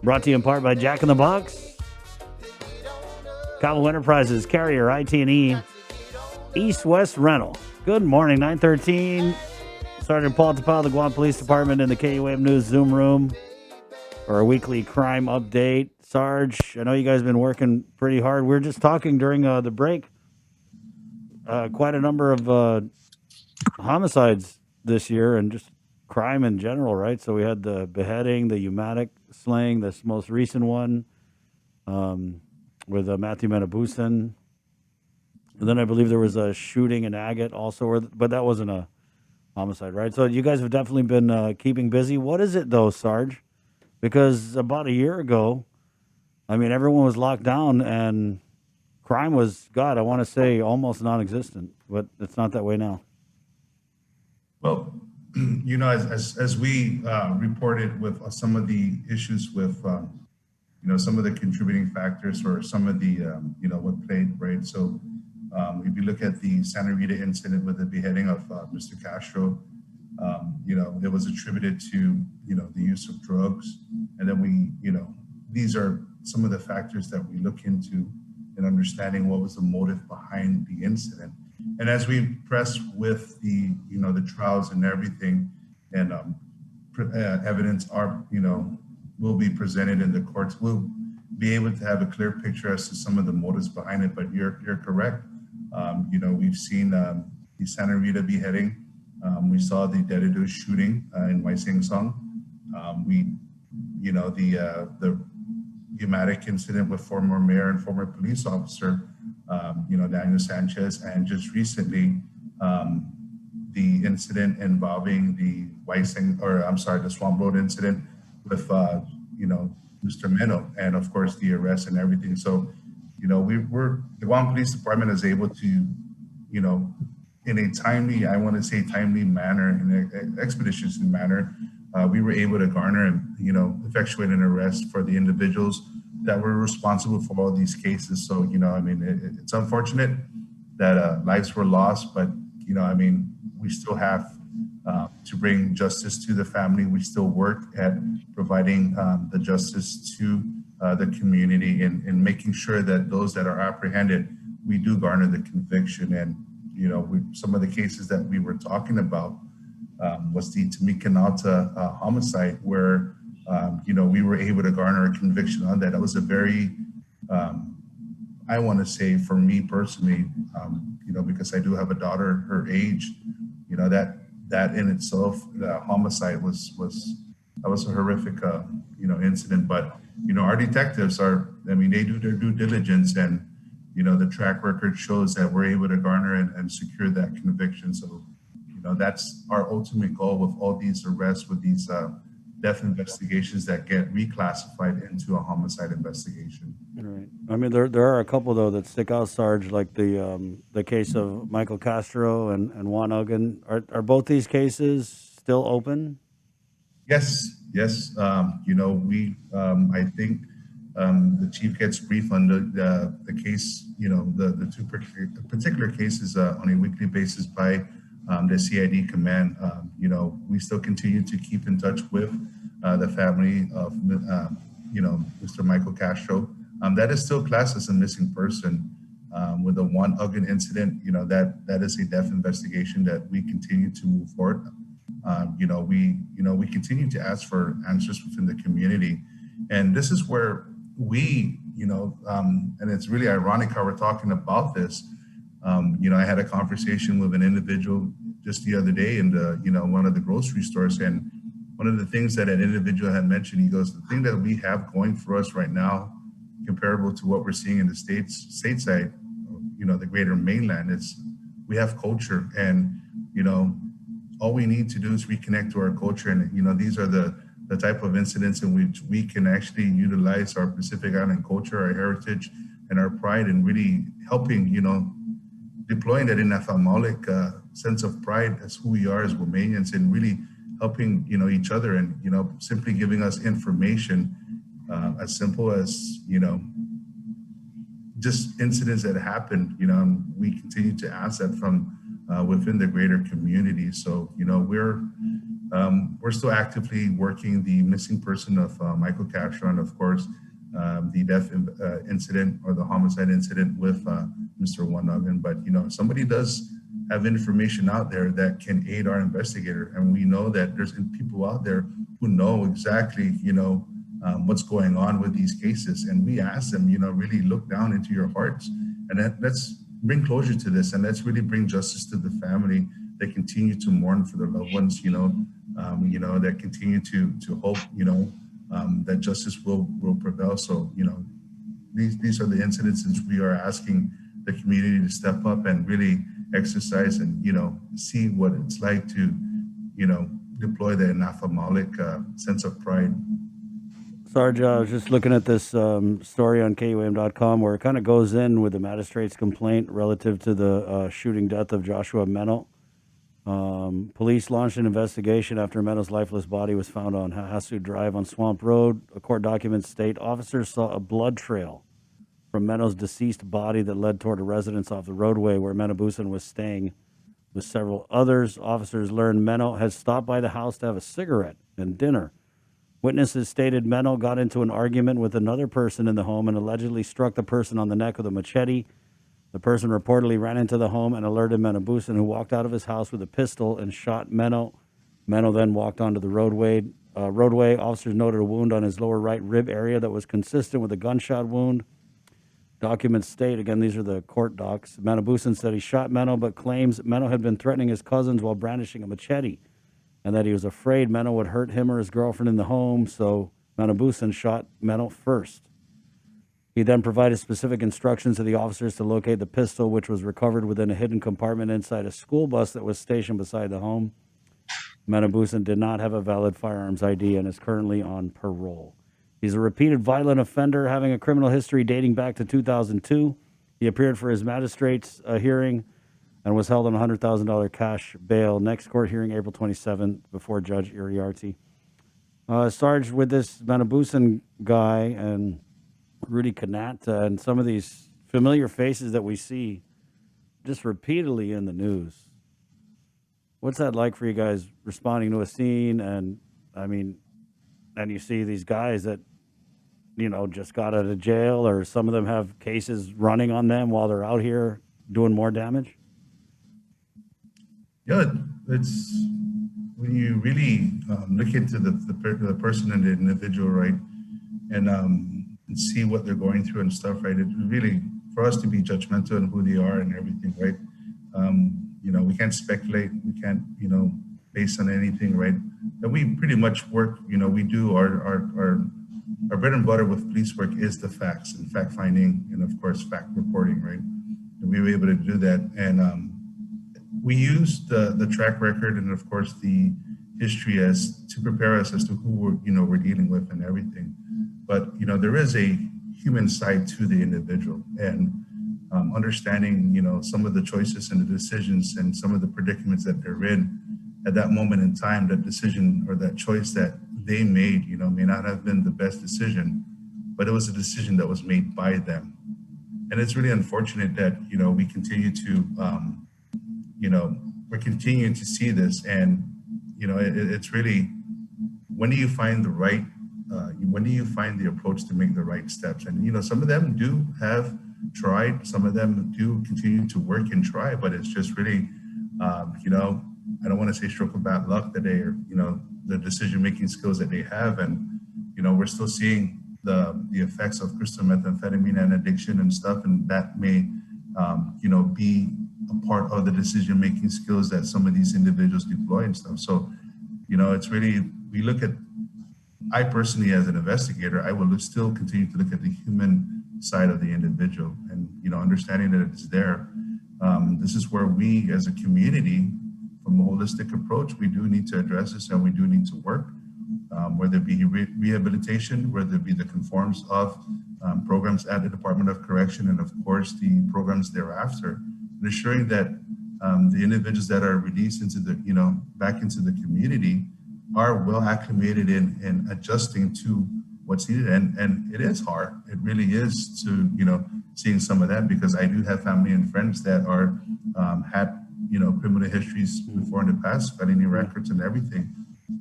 Brought to you in part by Jack in the Box, Cabo Enterprises, Carrier, IT&E, East West Rental. Good morning, 913. Sergeant Paul Tapao, the Guam Police Department in the KUAM News Zoom room for our weekly crime update. Sarge, I know you guys have been working pretty hard. We were just talking during the break. Quite a number of homicides this year and just crime in general, right? So we had the beheading, the Umatic slaying, this most recent one with Matthew Metabusen. And then I believe there was a shooting in Agate also, but that wasn't a homicide, right? So you guys have definitely been keeping busy. What is it though, Sarge? Because about a year ago, I mean, everyone was locked down and crime was, God, I want to say almost non-existent, but it's not that way now. Well, as we reported with some of the issues with, some of the contributing factors or some of the, what played, right? So if you look at the Santa Rita incident with the beheading of Mr. Castro, it was attributed to, the use of drugs. And then these are some of the factors that we look into in understanding what was the motive behind the incident. And as we press with the trials and everything, and evidence will be presented in the courts, we'll be able to have a clear picture as to some of the motives behind it. But you're correct. We've seen the Santa Rita beheading. We saw the Dededo shooting in Waising Song. The Umatic incident with former mayor and former police officer, Daniel Sanchez, and just recently, the incident involving the the Swamp Road incident with, Mr. Meno, and of course the arrest and everything. So, the Guam Police Department is able to, in a timely, I want to say timely manner, in an expeditious manner, we were able to garner and, effectuate an arrest for the individuals that were responsible for all these cases. So, it's unfortunate that lives were lost, but, we still have to bring justice to the family. We still work at providing the justice to the community and making sure that those that are apprehended, we do garner the conviction. And, some of the cases that we were talking about was the Tamikanata homicide, where, we were able to garner a conviction on that. That was a very, I want to say for me personally, because I do have a daughter her age, that in itself, the homicide was a horrific, incident. But, our detectives they do their due diligence, and, the track record shows that we're able to garner and secure that conviction. So, that's our ultimate goal with all these arrests, with these death investigations that get reclassified into a homicide investigation. Right. I mean, there are a couple though that stick out, Sarge, like the case of Michael Castro and Juan Uggan. Are both these cases still open? Yes. I think the chief gets briefed on the case, the two particular cases on a weekly basis by the CID command. We still continue to keep in touch with the family of, Mr. Michael Castro. That is still classed as a missing person. With the Juan Uggan incident, that is a death investigation that we continue to move forward. We continue to ask for answers within the community, and this is where and it's really ironic how we're talking about this. I had a conversation with an individual just the other day in one of the grocery stores, and one of the things that an individual had mentioned, he goes, the thing that we have going for us right now, comparable to what we're seeing in the stateside, the greater mainland, is we have culture, and all we need to do is reconnect to our culture. And these are the type of incidents in which we can actually utilize our Pacific Island culture, our heritage, and our pride, and really helping, deploying that in a thalmolic sense of pride as who we are as Romanians, and really helping, each other, and, simply giving us information as simple as, just incidents that happened, we continue to ask that from within the greater community. So, We're still actively working the missing person of Michael Castro, and of course, the death incident or the homicide incident with Mr. Wanagan. But somebody does have information out there that can aid our investigator, and we know that there's people out there who know exactly what's going on with these cases, and we ask them, really look down into your hearts, and let's bring closure to this, and let's really bring justice to the family that continue to mourn for their loved ones, that continue to hope, that justice will prevail. So, these are the incidents which we are asking the community to step up and really exercise and, see what it's like to, deploy the anaphemolic sense of pride. Sarge, I was just looking at this story on KUAM.com where it kind of goes in with the magistrate's complaint relative to the shooting death of Joshua Meno. Police launched an investigation after Meno's lifeless body was found on Hahasu Drive on Swamp Road. Court documents state officers saw a blood trail from Meno's deceased body that led toward a residence off the roadway where Menabusan was staying with several others. Officers learned Meno had stopped by the house to have a cigarette and dinner. Witnesses stated Meno got into an argument with another person in the home and allegedly struck the person on the neck with a machete. The person reportedly ran into the home and alerted Menabusan, who walked out of his house with a pistol and shot Meno. Meno then walked onto the roadway. Officers noted a wound on his lower right rib area that was consistent with a gunshot wound. Documents state, again, these are the court docs, Menabusan said he shot Meno, but claims Meno had been threatening his cousins while brandishing a machete, and that he was afraid Meno would hurt him or his girlfriend in the home, so Menabusan shot Meno first. He then provided specific instructions to the officers to locate the pistol, which was recovered within a hidden compartment inside a school bus that was stationed beside the home. Menabusan did not have a valid firearms ID and is currently on parole. He's a repeated violent offender, having a criminal history dating back to 2002. He appeared for his magistrate's hearing and was held on $100,000 cash bail. Next court hearing April 27th before Judge Iriarty. Sarge, with this Menabusan guy and Rudy Kanata and some of these familiar faces that we see just repeatedly in the news, what's that like for you guys responding to a scene? And you see these guys that, just got out of jail, or some of them have cases running on them while they're out here doing more damage? Yeah, it's when you really look into the person and the individual, right, and see what they're going through and stuff, right? It really, for us to be judgmental on who they are and everything, right? We can't speculate. We can't, based on anything, right? And we pretty much work, we do our bread and butter with police work is the facts and fact finding and of course fact reporting, right? And we were able to do that, and we used the track record and of course the history as to prepare us as to who we're dealing with and everything. But there is a human side to the individual, and understanding some of the choices and the decisions and some of the predicaments that they're in at that moment in time. That decision or that choice that they made, may not have been the best decision, but it was a decision that was made by them. And it's really unfortunate that we continue to we're continuing to see this, and it's really, when do you find the right when do you find the approach to make the right steps? And some of them do have tried, some of them do continue to work and try, but it's just really I don't want to say stroke of bad luck that they are, the decision making skills that they have. And we're still seeing the effects of crystal methamphetamine and addiction and stuff, and that may be a part of the decision making skills that some of these individuals deploy and stuff. So it's really, we look at, I personally as an investigator, I will still continue to look at the human side of the individual and understanding that it's there. This is where we as a community, from a holistic approach, we do need to address this, and we do need to work, whether it be rehabilitation, whether it be the conforms of programs at the Department of Correction, and of course the programs thereafter, and ensuring that the individuals that are released into the, back into the community are well acclimated in adjusting to what's needed. And it is hard. It really is to, seeing some of that, because I do have family and friends that are had criminal histories before in the past, felony records and everything.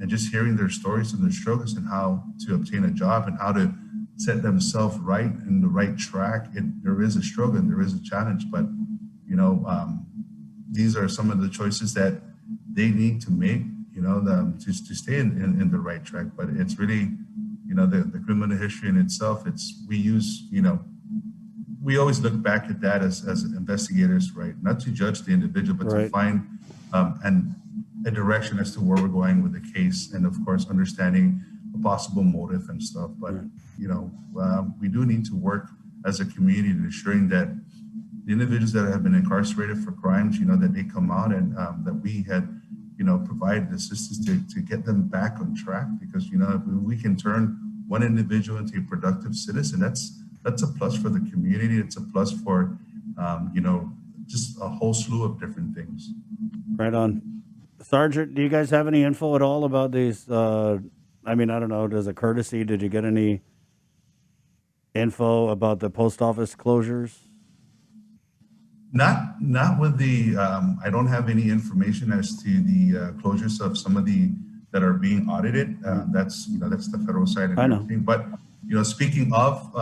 and just hearing their stories and their struggles and how to obtain a job and how to set themselves right in the right track. There is a struggle and there is a challenge, but these are some of the choices that they need to make, to stay in the right track. But it's really, the criminal history in itself. We always look back at that as investigators, right? Not to judge the individual, but to find a direction as to where we're going with the case, and of course, understanding a possible motive and stuff. But we do need to work as a community in ensuring that the individuals that have been incarcerated for crimes, that they come out and that we had, provided assistance to get them back on track. Because if we can turn one individual into a productive citizen, that's a plus for the community. It's a plus for, just a whole slew of different things. Right on. Sergeant, do you guys have any info at all about these? I don't know, as a courtesy, did you get any info about the post office closures? Not with the, I don't have any information as to the closures of some of the that are being audited. That's the federal side and everything. But, speaking of,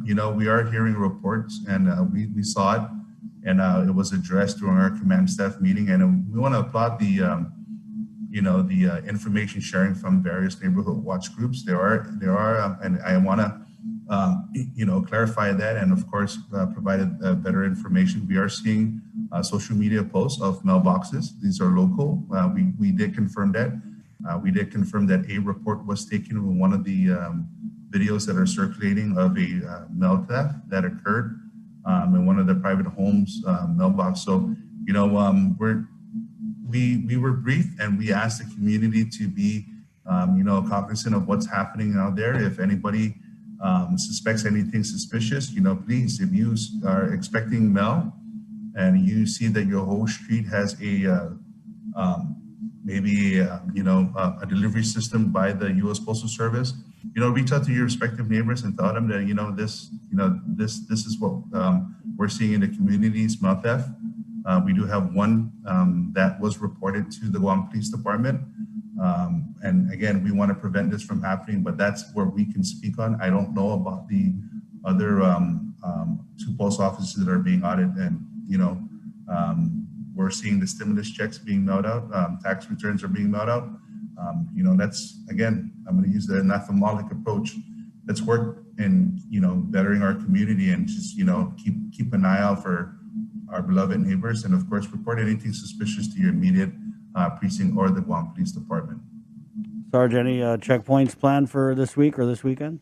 we are hearing reports, and we saw it, and it was addressed during our command staff meeting. And we want to applaud the information sharing from various neighborhood watch groups. There are, and I want to, clarify that, and of course, provided better information. We are seeing social media posts of mailboxes. These are local. We did confirm that. We did confirm that a report was taken in one of the videos that are circulating of a mail theft that occurred in one of the private homes mailbox. So, we were briefed, and we asked the community to be, cognizant of what's happening out there. If anybody suspects anything suspicious, please, if you are expecting mail and you see that your whole street has a a delivery system by the U.S. Postal Service, reach out to your respective neighbors and tell them that this is what we're seeing in the community's mail theft. We do have one that was reported to the Guam Police Department. And again, we want to prevent this from happening, but that's where we can speak on. I don't know about the other two post offices that are being audited, and we're seeing the stimulus checks being mailed out, tax returns are being mailed out. That's, again, I'm going to use the anathematic approach. Let's work in bettering our community, and just keep an eye out for our beloved neighbors, and of course, report anything suspicious to your immediate precinct or the Guam Police Department. Sarge, any checkpoints planned for this week or this weekend?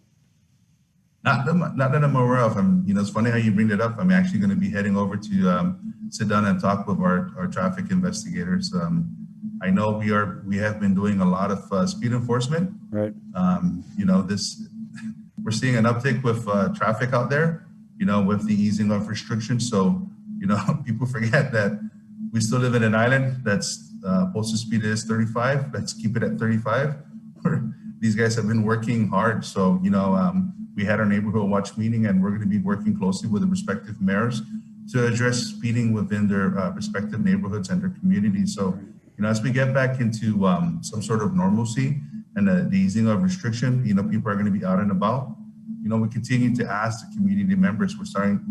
Not that I'm aware of. It's funny how you bring that up. I'm actually going to be heading over to sit down and talk with our traffic investigators. I know we have been doing a lot of speed enforcement. Right. We're seeing an uptick with traffic out there, with the easing of restrictions. So, people forget that we still live in an island that's posted speed is 35. Let's keep it at 35. These guys have been working hard. So, we had our neighborhood watch meeting, and we're going to be working closely with the respective mayors to address speeding within their respective neighborhoods and their communities. So, as we get back into some sort of normalcy and the easing of restriction, people are going to be out and about. We continue to ask the community members. We're starting,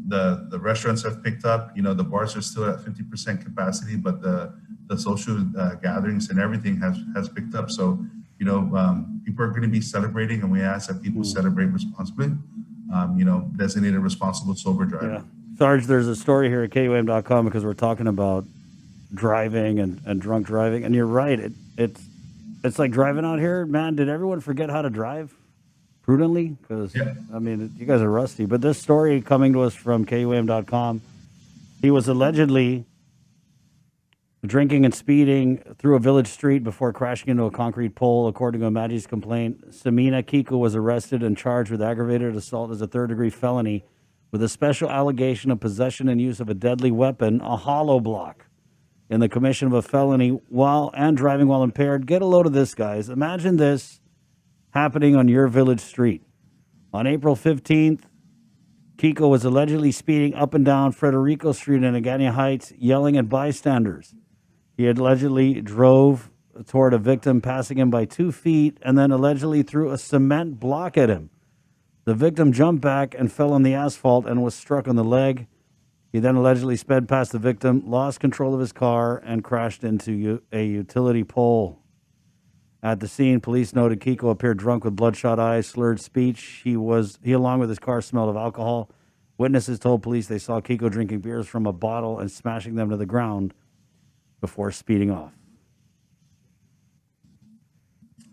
the restaurants have picked up. The bars are still at 50% capacity, but the social gatherings and everything has picked up. So, people are going to be celebrating, and we ask that people celebrate responsibly. Designated responsible sober driving. Yeah. Sarge, there's a story here at KUM.com because we're talking about driving and drunk driving, and you're right. It's like driving out here, man. Did everyone forget how to drive prudently? Because you guys are rusty. But this story coming to us from KUM.com, he was allegedly drinking and speeding through a village street before crashing into a concrete pole. According to a Maggie's complaint, Samina Kiko was arrested and charged with aggravated assault as a third-degree felony with a special allegation of possession and use of a deadly weapon, a hollow block, in the commission of a felony while driving while impaired. Get a load of this, guys. Imagine this happening on your village street. On April 15th, Kiko was allegedly speeding up and down Frederico Street in Agania Heights, yelling at bystanders. He allegedly drove toward a victim, passing him by 2 feet, and then allegedly threw a cement block at him. The victim jumped back and fell on the asphalt and was struck on the leg. He then allegedly sped past the victim, lost control of his car, and crashed into a utility pole. At the scene, police noted Kiko appeared drunk with bloodshot eyes, slurred speech. He, along with his car, smelled of alcohol. Witnesses told police they saw Kiko drinking beers from a bottle and smashing them to the ground before speeding off.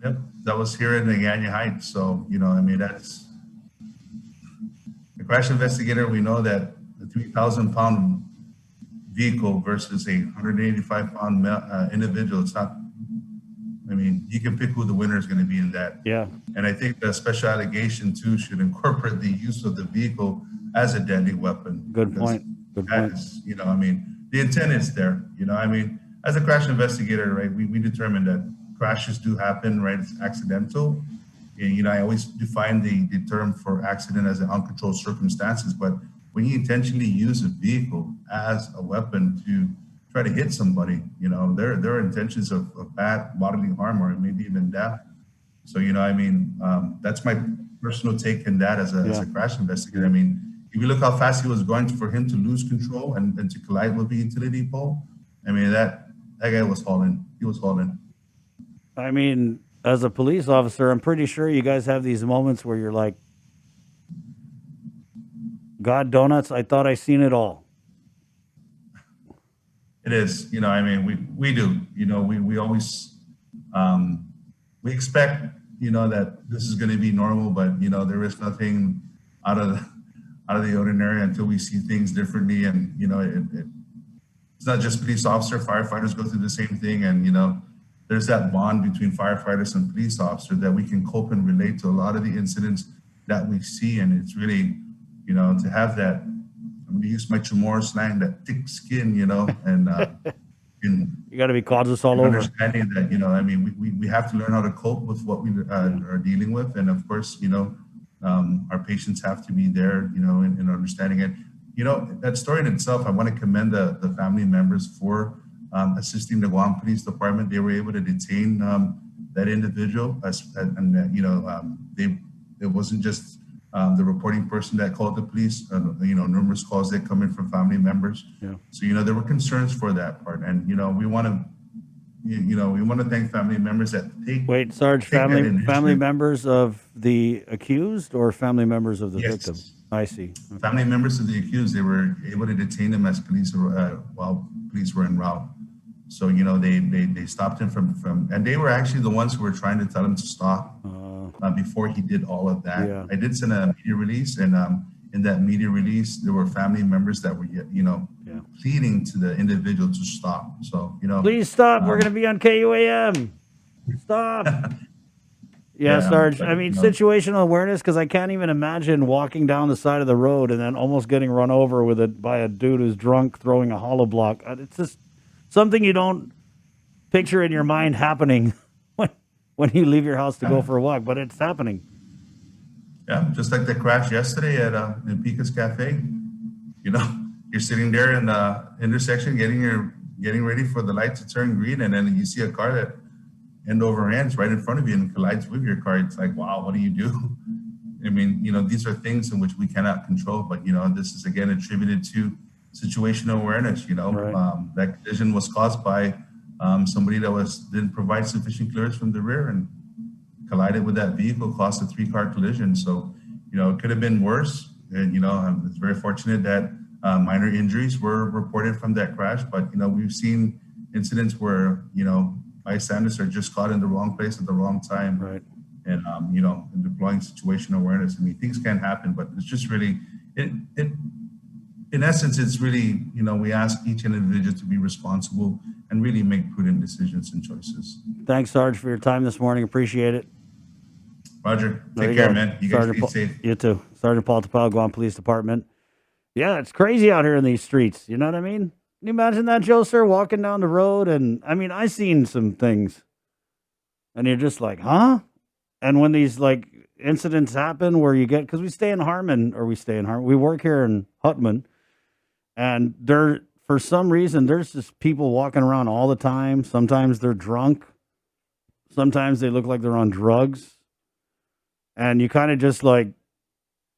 Yep, that was here in the Agana Heights. So, that's the crash investigator. We know that the 3,000-pound vehicle versus a 185-pound individual, it's not, you can pick who the winner is going to be in that. Yeah. And I think the special allegation, too, should incorporate the use of the vehicle as a deadly weapon. Good point. Good point. Is, the intent is there. As a crash investigator, right, we determine that crashes do happen, right? It's accidental. And, I always define the term for accident as an uncontrolled circumstances. But when you intentionally use a vehicle as a weapon to try to hit somebody, there are intentions of bad bodily harm or maybe even death. So, that's my personal take in that as a crash investigator. If you look how fast he was going for him to lose control and to collide with the utility pole, that guy was hauling. He was hauling. As a police officer, I'm pretty sure you guys have these moments where you're like, God donuts, I thought I seen it all. It is, we do, we always, we expect, that this is going to be normal, but, there is nothing out of the ordinary until we see things differently. And, it's not just police officer, firefighters go through the same thing. And, there's that bond between firefighters and police officers that we can cope and relate to a lot of the incidents that we see. And it's really, to have that, I'm going to use my Chamorro slang, that thick skin, and you got to be cautious all over. Understanding that, we have to learn how to cope with what we are dealing with. And of course, our patients have to be there, in understanding it. That story in itself, I want to commend the family members for assisting the Guam Police Department. They were able to detain that individual, it wasn't just the reporting person that called the police. Numerous calls that come in from family members. Yeah. So there were concerns for that part, and we want to thank family members that take. Wait, Sarge, family members of the accused or family members of the victim? I see. Okay. Family members of the accused, they were able to detain them as police while police were en route. So they stopped him from, and they were actually the ones who were trying to tell him to stop before he did all of that. Yeah. I did send a media release, and in that media release, there were family members that were pleading to the individual to stop. So please stop. We're going to be on KUAM. Stop. Yeah, Sarge. But, situational awareness, because I can't even imagine walking down the side of the road and then almost getting run over by a dude who's drunk throwing a hollow block. It's just something you don't picture in your mind happening when you leave your house to go for a walk, but it's happening. Yeah, just like the crash yesterday at in Pica's Cafe. You're sitting there in the intersection getting ready for the light to turn green, and then you see a car that end over ends right in front of you and collides with your car. It's like, wow, what do you do? These are things in which we cannot control, but this is again attributed to situational awareness. Right. That collision was caused by somebody that didn't provide sufficient clearance from the rear and collided with that vehicle, caused a 3-car collision. So it could have been worse. And it's very fortunate that minor injuries were reported from that crash. But we've seen incidents where bystanders are just caught in the wrong place at the wrong time. Right. And in deploying situational awareness. Things can happen, but it's just really in essence, it's really, we ask each individual to be responsible and really make prudent decisions and choices. Thanks, Sarge, for your time this morning. Appreciate it. Roger. Take care, man. You guys be safe. You too. Sergeant Paul Tapao, Guam Police Department. Yeah, it's crazy out here in these streets. You know what I mean? Can you imagine that, Joe, sir, walking down the road? And I seen some things. And you're just like, huh? And when these incidents happen where you get, because we work here in Hutman. And for some reason, there's just people walking around all the time. Sometimes they're drunk. Sometimes they look like they're on drugs. And you kind of just like